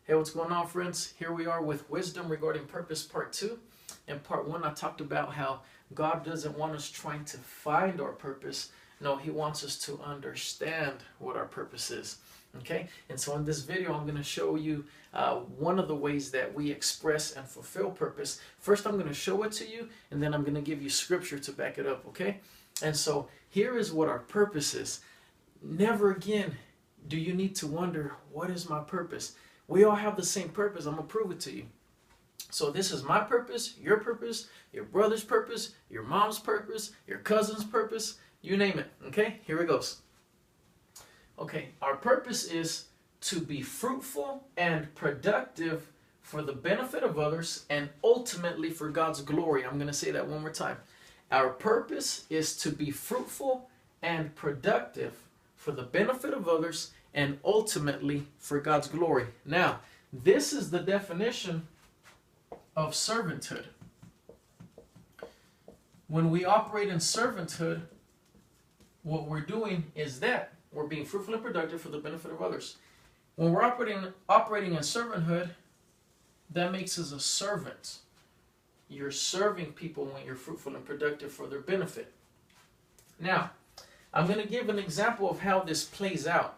Hey, what's going on, friends? Here we are with Wisdom Regarding Purpose Part 2. In Part 1, I talked about how God doesn't want us trying to find our purpose. No, He wants us to understand what our purpose is. Okay? And so in this video, I'm going to show you one of the ways that we express and fulfill purpose. First, I'm going to show it to you, and then I'm going to give you scripture to back it up, okay? And so here is what our purpose is. Never again do you need to wonder, what is my purpose? We all have the same purpose. I'm going to prove it to you. So this is my purpose, your brother's purpose, your mom's purpose, your cousin's purpose, you name it. Okay, here it goes. Okay, our purpose is to be fruitful and productive for the benefit of others and ultimately for God's glory. I'm going to say that one more time. Our purpose is to be fruitful and productive for the benefit of others and ultimately for God's glory. Now, this is the definition of servanthood. When we operate in servanthood, what we're doing is that we're being fruitful and productive for the benefit of others. When we're operating in servanthood, that makes us a servant. You're serving people when you're fruitful and productive for their benefit. Now, I'm going to give an example of how this plays out.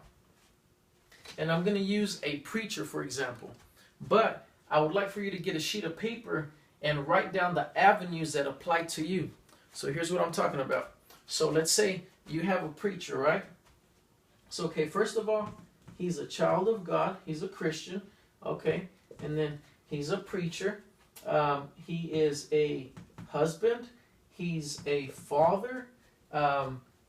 And I'm going to use a preacher, for example. But I would like for you to get a sheet of paper and write down the avenues that apply to you. So here's what I'm talking about. So let's say you have a preacher, right? So, okay, first of all, he's a child of God. He's a Christian. Okay, and then he's a preacher. He is a husband. He's a father.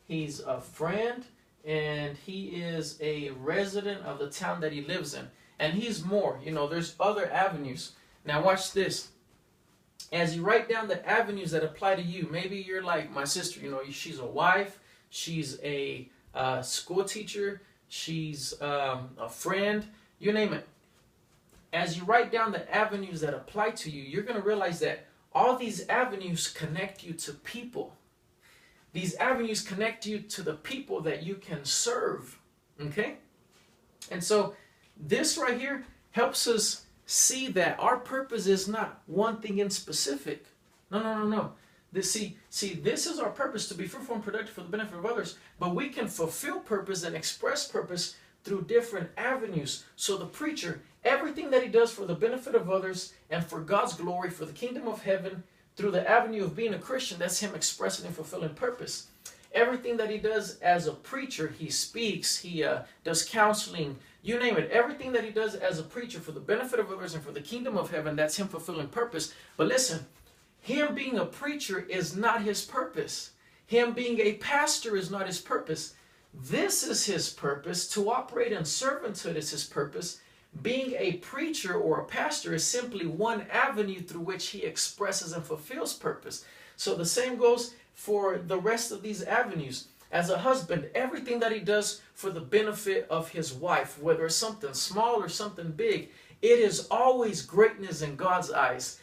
He's a friend. And he is a resident of the town that he lives in. And he's more. You know, there's other avenues. Now watch this. As you write down the avenues that apply to you, maybe you're like my sister. You know, she's a wife. She's a school teacher. She's a friend. You name it. As you write down the avenues that apply to you, you're going to realize that all these avenues connect you to people. These avenues connect you to the people that you can serve, okay? And so this right here helps us see that our purpose is not one thing in specific. No. This is our purpose, to be fruitful and productive for the benefit of others, but we can fulfill purpose and express purpose through different avenues. So the preacher, everything that he does for the benefit of others and for God's glory, for the kingdom of heaven, through the avenue of being a Christian, that's him expressing and fulfilling purpose. Everything that he does as a preacher, he speaks, he does counseling, you name it. Everything that he does as a preacher for the benefit of others and for the kingdom of heaven, that's him fulfilling purpose. But listen, him being a preacher is not his purpose. Him being a pastor is not his purpose. This is his purpose. To operate in servanthood is his purpose. Being a preacher or a pastor is simply one avenue through which he expresses and fulfills purpose. So the same goes for the rest of these avenues. As a husband, everything that he does for the benefit of his wife, whether it's something small or something big, it is always greatness in God's eyes.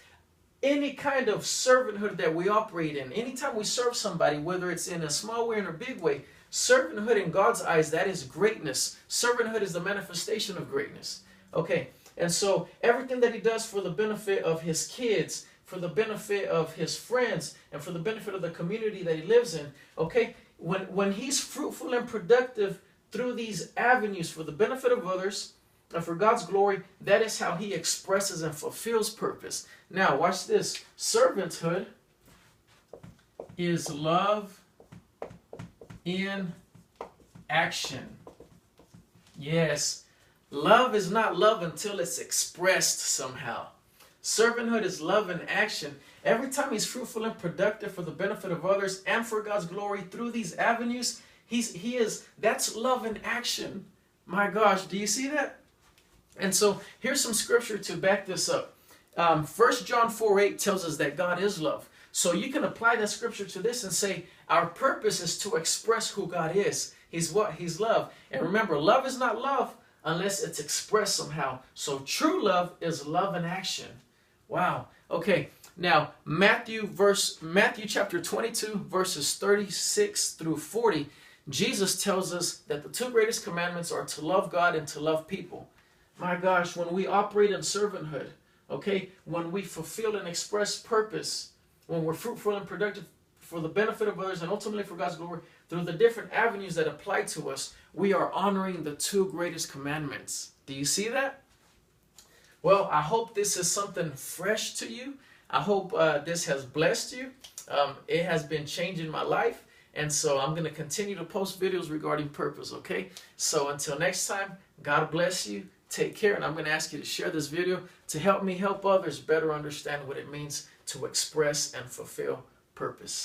Any kind of servanthood that we operate in, anytime we serve somebody, whether it's in a small way or a big way, servanthood in God's eyes, that is greatness. Servanthood is the manifestation of greatness. Okay, and so everything that he does for the benefit of his kids, for the benefit of his friends, and for the benefit of the community that he lives in, okay, when he's fruitful and productive through these avenues for the benefit of others and for God's glory, that is how he expresses and fulfills purpose. Now, watch this. Servanthood is love in action. Yes. Love is not love until it's expressed somehow. Servanthood is love in action. Every time he's fruitful and productive for the benefit of others and for God's glory through these avenues, that's love in action. My gosh, do you see that? And so here's some scripture to back this up. 1 John 4:8 tells us that God is love. So you can apply that scripture to this and say, our purpose is to express who God is. He's what? He's love. And remember, love is not love unless it's expressed somehow. So true love is love in action. Wow. Okay. Now, Matthew chapter 22, verses 36 through 40, Jesus tells us that the two greatest commandments are to love God and to love people. My gosh, when we operate in servanthood, okay, when we fulfill and express purpose, when we're fruitful and productive for the benefit of others and ultimately for God's glory, through the different avenues that apply to us, we are honoring the two greatest commandments. Do you see that? Well, I hope this is something fresh to you. I hope this has blessed you. It has been changing my life. And so I'm going to continue to post videos regarding purpose, okay? So until next time, God bless you. Take care. And I'm going to ask you to share this video to help me help others better understand what it means to express and fulfill purpose.